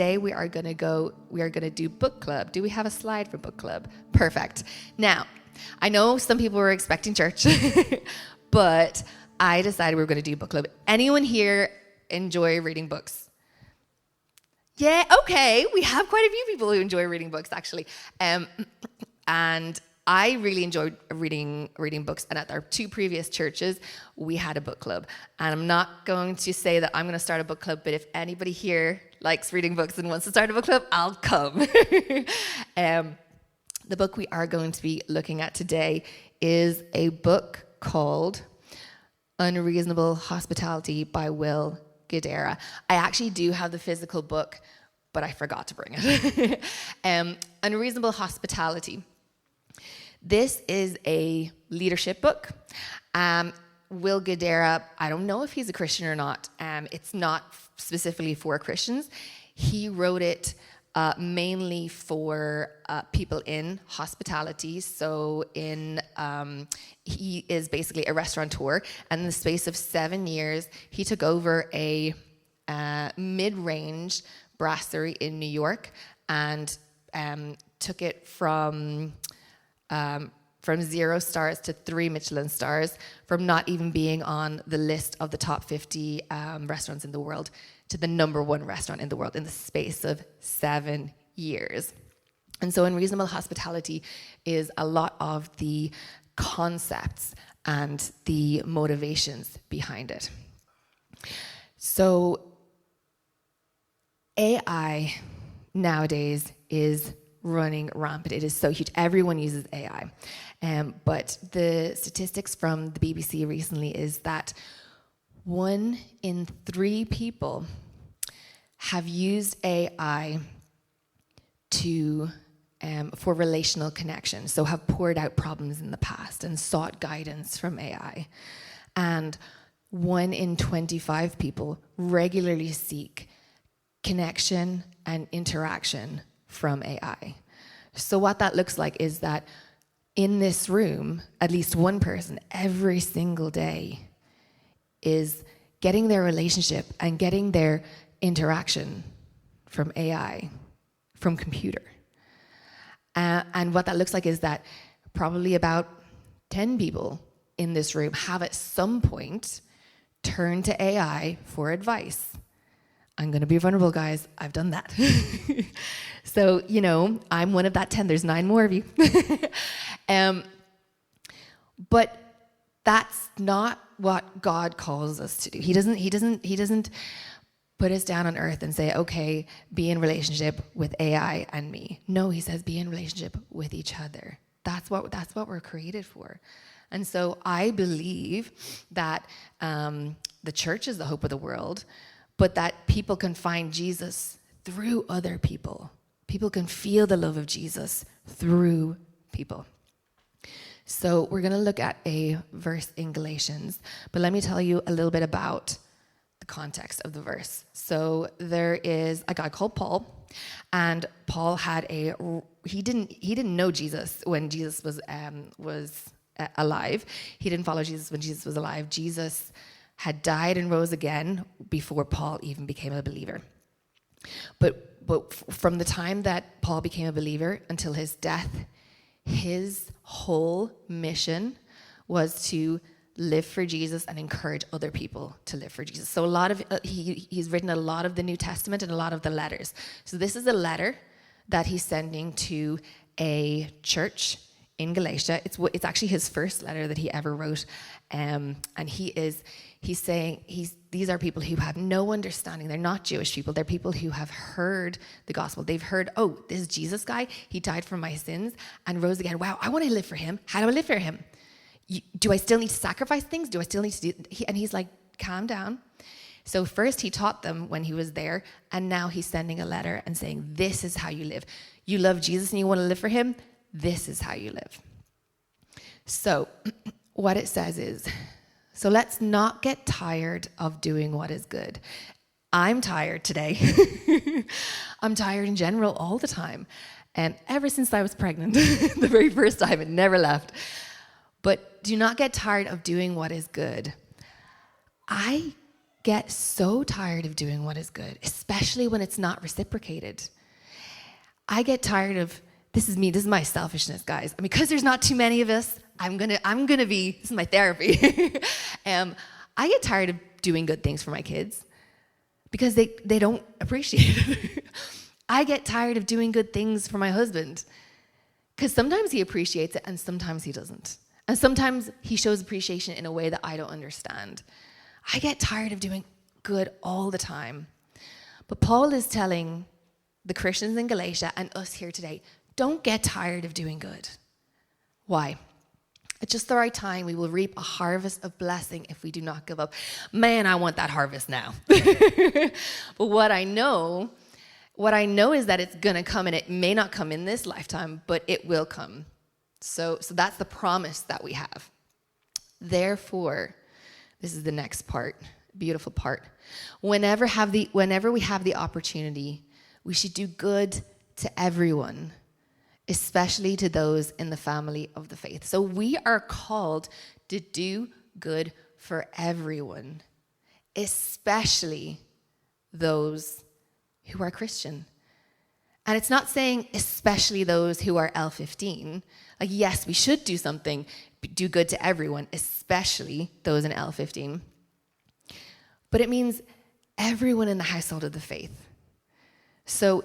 Today we are going to do book club. Do we have a slide for book club? Perfect. Now, I know some people were expecting church, but I decided we were going to do book club. Anyone here enjoy reading books? Yeah, okay. We have quite a few people who enjoy reading books, actually. And I really enjoyed reading books. And at our two previous churches, we had a book club. And I'm not going to say that I'm going to start a book club, but if anybody here likes reading books and wants to start a book club, I'll come. The book we are going to be looking at today is a book called Unreasonable Hospitality by Will Guidara. I actually do have the physical book, but I forgot to bring it. Unreasonable Hospitality. This is a leadership book. Will Guidara, I don't know if he's a Christian or not. It's not specifically for Christians. He wrote it mainly for people in hospitality. So he is basically a restaurateur. And in the space of 7 years, he took over a mid-range brasserie in New York and took it from 0 stars to 3 Michelin stars, from not even being on the list of the top 50 restaurants in the world to the #1 restaurant in the world in the space of 7 years. And so Unreasonable Hospitality is a lot of the concepts and the motivations behind it. So AI nowadays is running rampant. It is so huge. Everyone uses AI. But the statistics from the BBC recently is that 1 in 3 people have used AI for relational connection, so have poured out problems in the past and sought guidance from AI. And 1 in 25 people regularly seek connection and interaction from AI. So what that looks like is that in this room, at least one person every single day is getting their relationship and getting their interaction from AI, from computer. And what that looks like is that probably about 10 people in this room have at some point turned to AI for advice. I'm going to be vulnerable, guys. I've done that. So, I'm one of that 10. There's 9 more of you. But that's not what God calls us to do. He doesn't put us down on earth and say, okay, be in relationship with AI and me. No, he says be in relationship with each other. That's what we're created for. And so I believe that the church is the hope of the world, but that people can find Jesus through other people. People can feel the love of Jesus through people. So we're going to look at a verse in Galatians, but let me tell you a little bit about the context of the verse. So there is a guy called Paul, and Paul he didn't know Jesus when Jesus was alive. He didn't follow Jesus when Jesus was alive. Jesus had died and rose again before Paul even became a believer. But from the time that Paul became a believer until his death, his whole mission was to live for Jesus and encourage other people to live for Jesus. So he's written a lot of the New Testament and a lot of the letters. So this is a letter that he's sending to a church in Galatia. It's actually his first letter that he ever wrote, and he's saying these are people who have no understanding. They're not Jewish people. They're people who have heard the gospel. They've heard, oh, this Jesus guy, he died for my sins and rose again. Wow, I want to live for him. How do I live for him? Do I still need to sacrifice things? Do I still need to do? And he's like, calm down. So first he taught them when he was there, and now he's sending a letter and saying, this is how you live. You love Jesus and you want to live for him? This is how you live. So what it says is, so let's not get tired of doing what is good. I'm tired today. I'm tired in general all the time. And ever since I was pregnant, the very first time, it never left. But do not get tired of doing what is good. I get so tired of doing what is good, especially when it's not reciprocated. I get tired of, this is my selfishness, guys. I mean, because there's not too many of us, I'm gonna be, this is my therapy. I get tired of doing good things for my kids because they don't appreciate it. I get tired of doing good things for my husband because sometimes he appreciates it and sometimes he doesn't. And sometimes he shows appreciation in a way that I don't understand. I get tired of doing good all the time. But Paul is telling the Christians in Galatia and us here today, don't get tired of doing good. Why? At just the right time, we will reap a harvest of blessing if we do not give up. Man, I want that harvest now. But what I know is that it's going to come, and it may not come in this lifetime, but it will come. So that's the promise that we have. Therefore, this is the next part, beautiful part. Whenever we have the opportunity, we should do good to everyone, especially to those in the family of the faith. So we are called to do good for everyone, especially those who are Christian. And it's not saying especially those who are L15. Like, yes, we should do something, do good to everyone, especially those in L15. But it means everyone in the household of the faith. So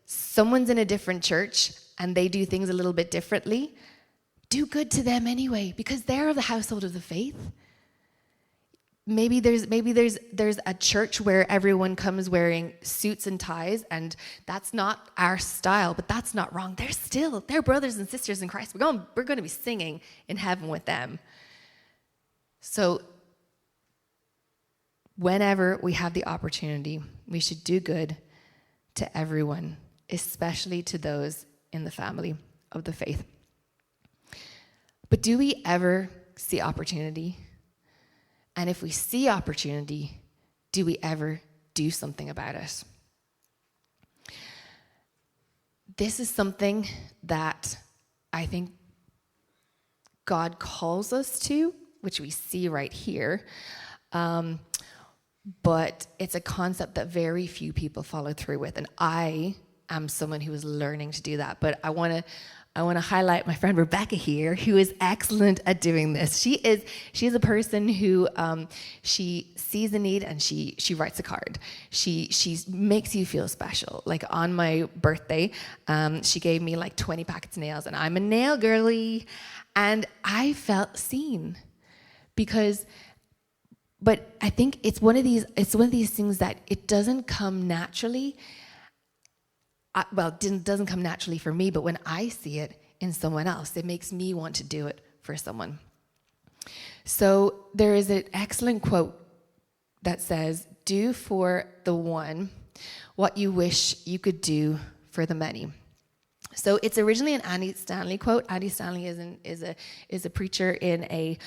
someone's in a different church and they do things a little bit differently, do good to them anyway, because they're of the household of the faith. Maybe there's a church where everyone comes wearing suits and ties, and that's not our style, but that's not wrong. They're brothers and sisters in Christ. We're going to be singing in heaven with them. So whenever we have the opportunity, we should do good to everyone, especially to those in the family of the faith. But do we ever see opportunity? And if we see opportunity, do we ever do something about it? This is something that I think God calls us to, which we see right here. But it's a concept that very few people follow through with. And I am someone who is learning to do that. But I want to highlight my friend Rebecca here, who is excellent at doing this. She is a person who she sees a need and she writes a card. She makes you feel special. Like on my birthday, she gave me like 20 packets of nails, and I'm a nail girly, and I felt seen but I think it's one of these things that it doesn't come naturally. It doesn't come naturally for me, but when I see it in someone else, it makes me want to do it for someone. So there is an excellent quote that says, "Do for the one what you wish you could do for the many." So it's originally an Andy Stanley quote. Andy Stanley is a preacher in a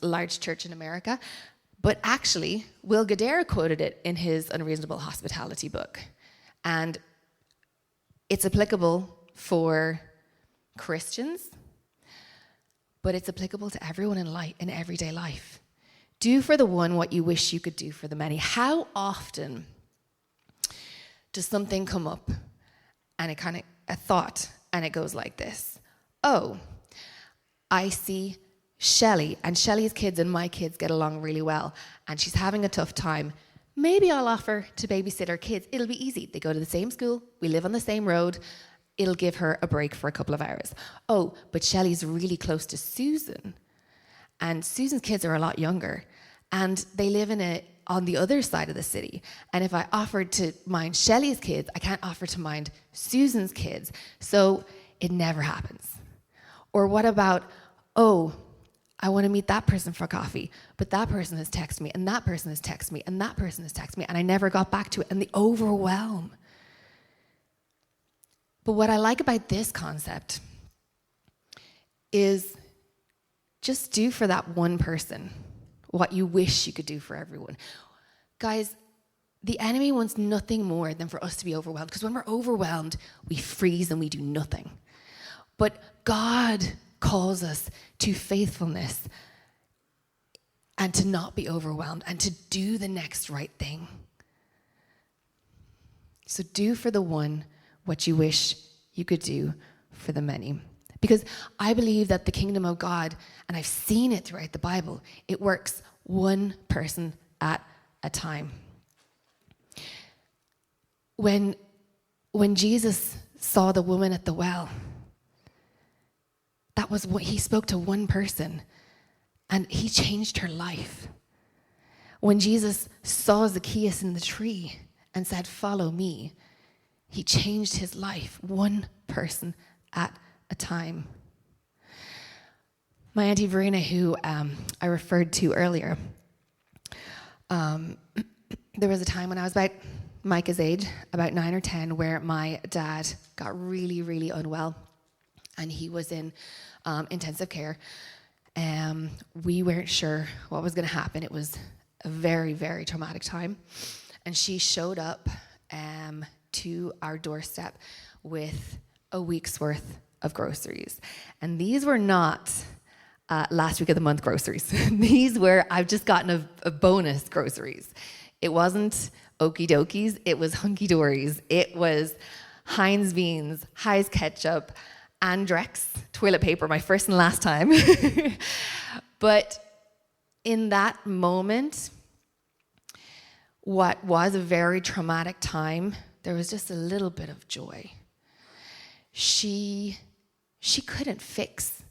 large church in America, but actually Will Guidara quoted it in his Unreasonable Hospitality book, and it's applicable for Christians, but it's applicable to everyone in everyday life. Do for the one what you wish you could do for the many. How often does something come up and a thought, and it goes like this: oh, I see Shelley, and Shelley's kids and my kids get along really well, and she's having a tough time. Maybe I'll offer to babysit her kids. It'll be easy. They go to the same school. We live on the same road. It'll give her a break for a couple of hours. Oh, but Shelley's really close to Susan, and Susan's kids are a lot younger, and they live on the other side of the city. And if I offered to mind Shelley's kids, I can't offer to mind Susan's kids. So it never happens. Or what about, oh, I want to meet that person for coffee, but that person has texted me, and that person has texted me, and that person has texted me, and I never got back to it, and the overwhelm. But what I like about this concept is just do for that one person what you wish you could do for everyone. Guys, the enemy wants nothing more than for us to be overwhelmed, because when we're overwhelmed, we freeze and we do nothing. But God calls us to faithfulness. and to not be overwhelmed and to do the next right thing. So do for the one what you wish you could do for the many. Because I believe that the kingdom of God, and I've seen it throughout the Bible, it works one person at a time. When Jesus saw the woman at the well, that was what he spoke to one person, and he changed her life. When Jesus saw Zacchaeus in the tree and said, "Follow me," he changed his life, one person at a time. My Auntie Verena, who I referred to earlier, there was a time when I was about Micah's age, about 9 or 10, where my dad got really, really unwell, and he was in intensive care. We weren't sure what was going to happen. It was a very, very traumatic time. And she showed up to our doorstep with a week's worth of groceries. And these were not last week of the month groceries. These were, I've just gotten a bonus groceries. It wasn't okie dokies, it was hunky dories. It was Heinz beans, Heinz ketchup, Andrex toilet paper, my first and last time. But in that moment, what was a very traumatic time, there was just a little bit of joy. She couldn't fix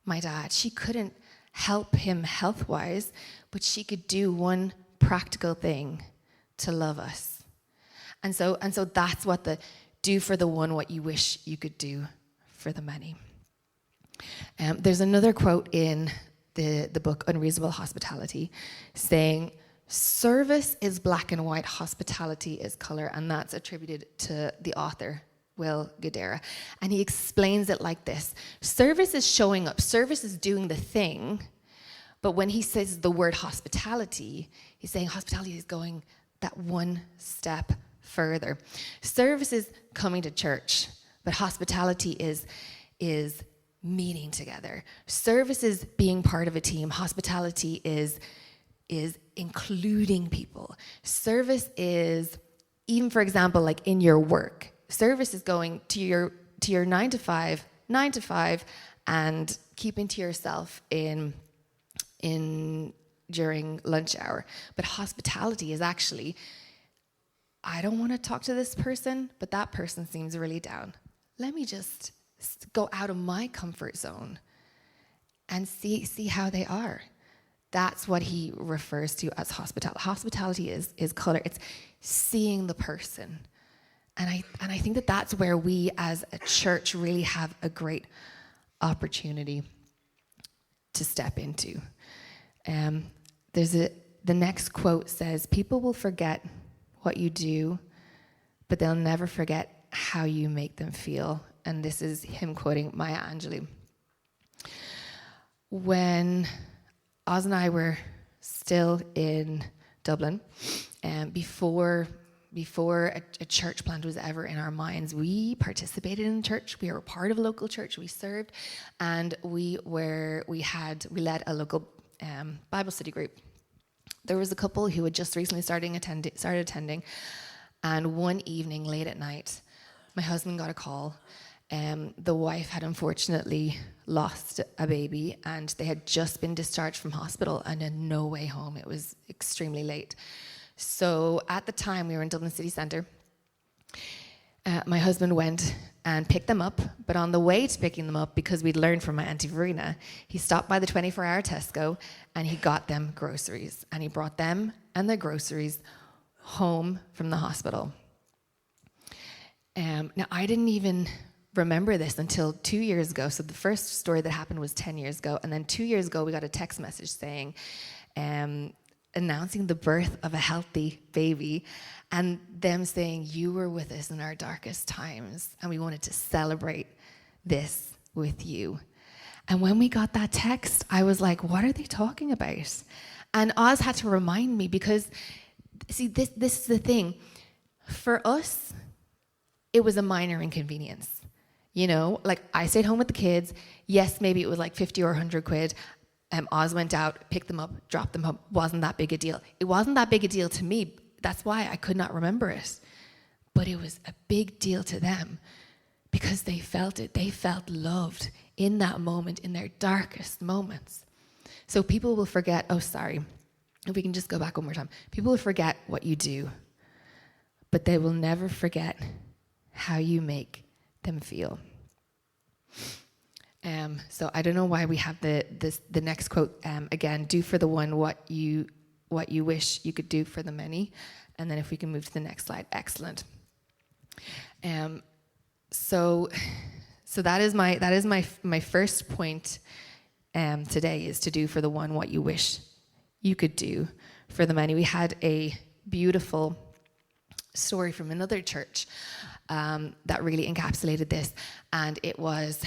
my dad. She couldn't help him health-wise, but she could do one practical thing to love us. And so that's what the do for the one what you wish you could do for the many. There's another quote in the book Unreasonable Hospitality saying, "Service is black and white, hospitality is color," and that's attributed to the author, Will Guidara. And he explains it like this: service is showing up, service is doing the thing, but when he says the word hospitality, he's saying hospitality is going that one step further. Service is coming to church, but hospitality is meeting together. Service is being part of a team. Hospitality is including people. Service is, even for example, like in your work, service is going to your 9 to 5, and keeping to yourself in during lunch hour. But hospitality is actually, I don't want to talk to this person, but that person seems really down. Let me just go out of my comfort zone and see how they are. That's what he refers to as hospitality. Hospitality is color. It's seeing the person. And I think that that's where we as a church really have a great opportunity to step into. The next quote says, "People will forget what you do, but they'll never forget how you make them feel." And this is him quoting Maya Angelou. When Oz and I were still in Dublin, before a church plant was ever in our minds, we participated in church. We were part of a local church. We served, and we led a local Bible study group. There was a couple who had just recently started attending, and one evening late at night, my husband got a call. The wife had unfortunately lost a baby, and they had just been discharged from hospital and had no way home. It was extremely late. So at the time, we were in Dublin city centre. My husband went and picked them up, but on the way to picking them up, because we'd learned from my Auntie Verena, he stopped by the 24-hour Tesco and he got them groceries, and he brought them and their groceries home from the hospital. Now, I didn't even remember this until 2 years ago. So the first story that happened was 10 years ago, and then 2 years ago, we got a text message saying, announcing the birth of a healthy baby, and them saying, "You were with us in our darkest times, and we wanted to celebrate this with you." And when we got that text, I was like, what are they talking about? And Oz had to remind me, because, see, this is the thing. For us, it was a minor inconvenience. You know, like, I stayed home with the kids. Yes, maybe it was like 50 or 100 quid. Oz went out, picked them up, dropped them home. Wasn't that big a deal. It wasn't that big a deal to me. That's why I could not remember it. But it was a big deal to them because they felt it. They felt loved in that moment, in their darkest moments. So people will forget, if we can just go back one more time. People will forget what you do, but they will never forget how you make them feel. So I don't know why we have the next quote again. Do for the one what you wish you could do for the many, and then if we can move to the next slide, excellent. So that is my first point today, is to do for the one what you wish you could do for the many. We had a beautiful story from another church that really encapsulated this, and it was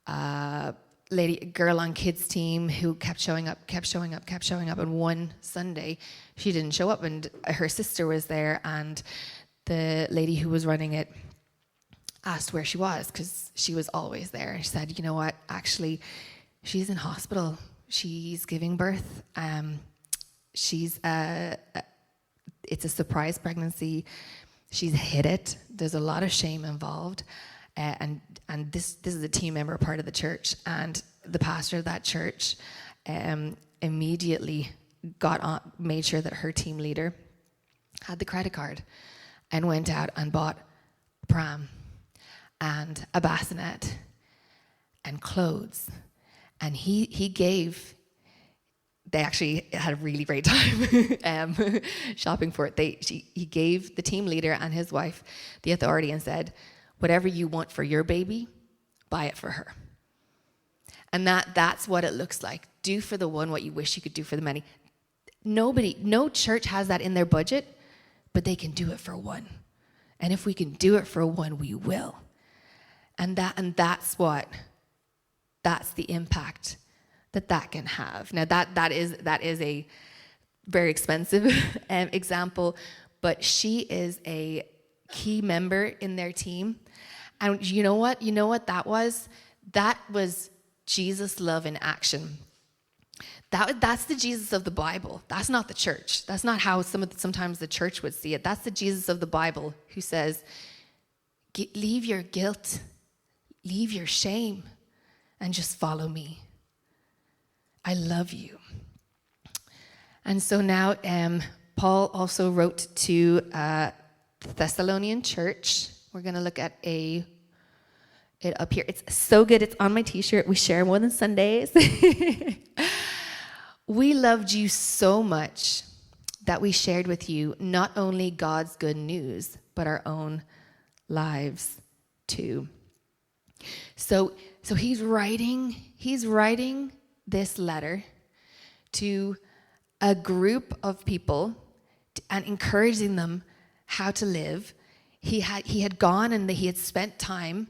a girl on kids team who kept showing up, and one Sunday she didn't show up, and her sister was there, and the lady who was running it asked where she was, because she was always there, and she said, you know what, actually she's in hospital, she's giving birth, it's a surprise pregnancy. She's hid it. There's a lot of shame involved. And this is a team member, part of the church. And the pastor of that church immediately made sure that her team leader had the credit card and went out and bought a pram and a bassinet and clothes. And he gave... They actually had a really great time shopping for it. He gave the team leader and his wife the authority and said, whatever you want for your baby, buy it for her. And that's what it looks like. Do for the one what you wish you could do for the many. No church has that in their budget, but they can do it for one. And if we can do it for one, we will. And that's the impact that can have. Now that is a very expensive example, but she is a key member in their team. And you know what that was? That was Jesus' love in action. That's the Jesus of the Bible. That's not the church. That's not how sometimes the church would see it. That's the Jesus of the Bible who says, leave your guilt, leave your shame, and just follow me. I love you. And so now Paul also wrote to the Thessalonian church. We're going to look at it up here. It's so good. It's on my t-shirt. We share more than Sundays. We loved you so much that we shared with you not only God's good news, but our own lives too. So he's writing this letter to a group of people and encouraging them how to live. He had gone and he had spent time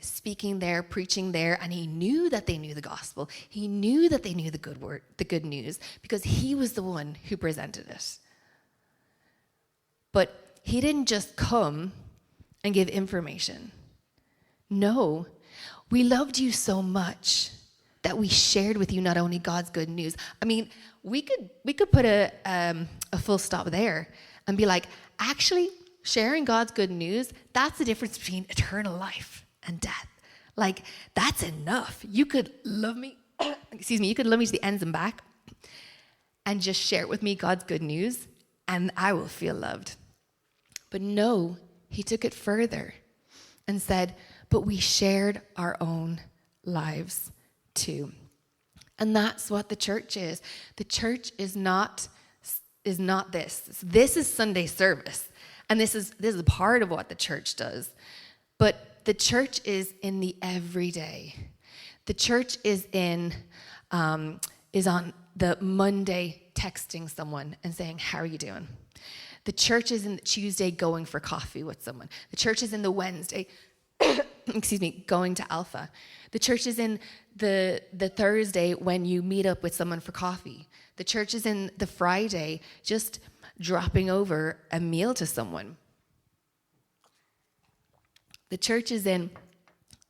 speaking there, preaching there, and he knew that they knew the gospel. He knew that they knew the good word, the good news, because he was the one who presented it. But he didn't just come and give information. No, we loved you so much that we shared with you not only God's good news. I mean, we could put a full stop there and be like, actually, sharing God's good news, that's the difference between eternal life and death. Like, that's enough. You could love me, you could love me to the ends and back and just share with me God's good news and I will feel loved. But no, he took it further and said, but we shared our own lives too. And that's what the church is. The church is not this. This is Sunday service. And this is a part of what the church does. But the church is in the everyday. The church is on the Monday texting someone and saying, how are you doing? The church is in the Tuesday going for coffee with someone. The church is in the Wednesday, going to Alpha. The church is in the Thursday when you meet up with someone for coffee. The church is in the Friday just dropping over a meal to someone. The church is in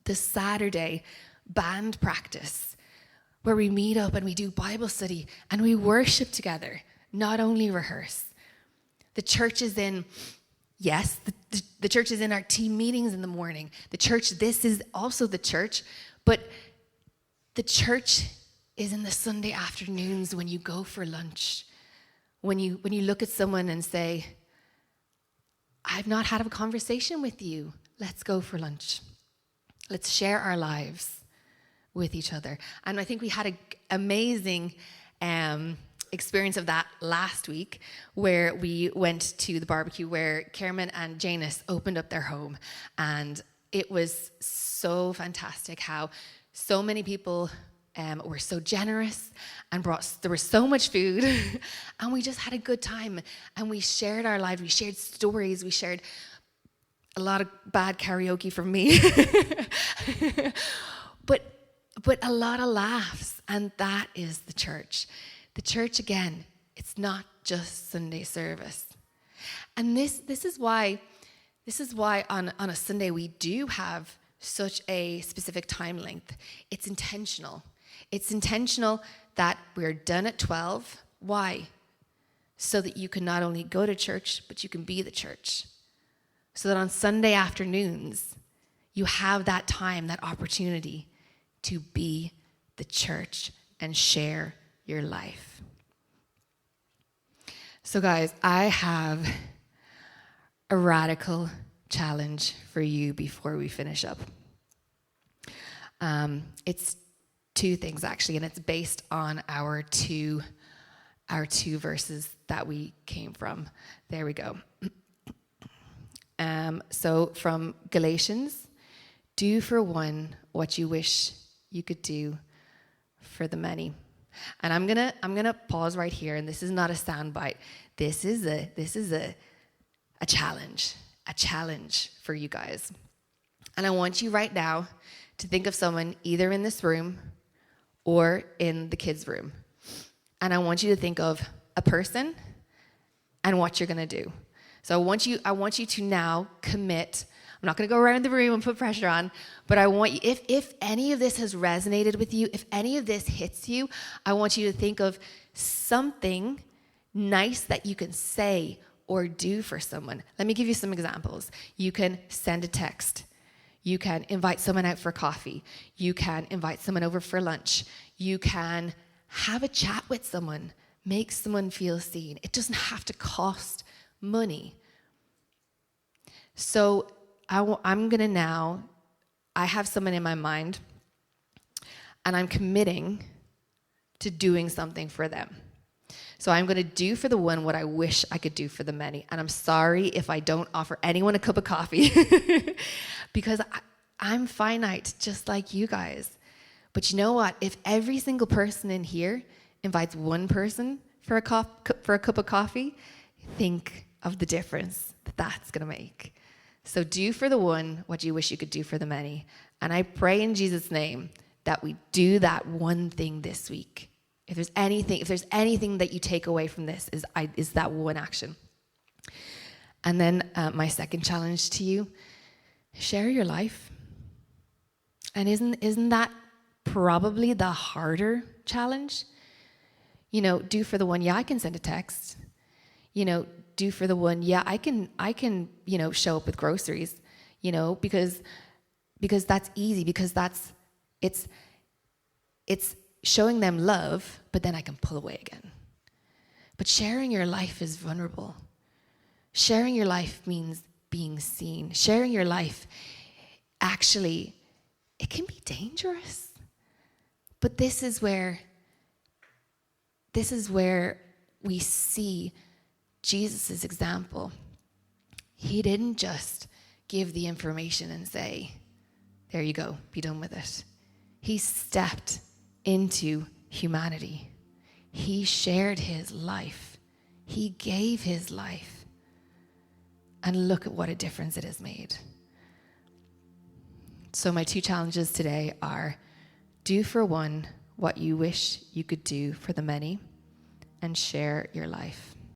the Saturday band practice where we meet up and we do Bible study and we worship together, not only rehearse. The church is in, yes, the church is in our team meetings in the morning. The church, this is also the church, but the church is in the Sunday afternoons when you go for lunch. When you look at someone and say, I've not had a conversation with you. Let's go for lunch. Let's share our lives with each other. And I think we had an amazing experience of that last week, where we went to the barbecue where Kerman and Janice opened up their home. And it was so fantastic how so many people were so generous and there was so much food and we just had a good time and we shared our lives, we shared stories, we shared a lot of bad karaoke from me, but a lot of laughs, and that is the church. The church, again, it's not just Sunday service. And this is why on a Sunday we do have such a specific time length. It's intentional. It's intentional that we're done at 12. Why? So that you can not only go to church, but you can be the church. So that on Sunday afternoons, you have that time, that opportunity to be the church and share your life. So guys, I have a radical challenge for you before we finish up. It's two things actually, and it's based on our two verses that we came from. There we go. So from Galatians, do for one what you wish you could do for the many. And I'm gonna pause right here, and this is not a soundbite. This is a challenge for you guys. And I want you right now to think of someone either in this room or in the kids' room. And I want you to think of a person and what you're gonna do. So I want you to now commit. I'm not gonna go around the room and put pressure on, but I want you, if any of this has resonated with you, if any of this hits you, I want you to think of something nice that you can say or do for someone. Let me give you some examples. You can send a text. You can invite someone out for coffee. You can invite someone over for lunch. You can have a chat with someone. Make someone feel seen. It doesn't have to cost money. So I'm going to now, I have someone in my mind, and I'm committing to doing something for them. So I'm going to do for the one what I wish I could do for the many. And I'm sorry if I don't offer anyone a cup of coffee because I'm finite, just like you guys. But you know what? If every single person in here invites one person for a cup of coffee, think of the difference that's going to make. So do for the one what you wish you could do for the many. And I pray in Jesus' name that we do that one thing this week. If there's anything that you take away from this, is that one action. And then my second challenge to you, share your life. And isn't that probably the harder challenge? You know, do for the one, yeah, I can send a text. You know, do for the one, yeah, I can, show up with groceries, because that's easy, because it's showing them love, but then I can pull away again. But sharing your life is vulnerable. Sharing your life means being seen. Sharing your life, actually, it can be dangerous. But this is where we see Jesus' example. He didn't just give the information and say, there you go, be done with it. He stepped into humanity. He shared his life. He gave his life. And look at what a difference it has made. So my two challenges today are, do for one what you wish you could do for the many, and share your life.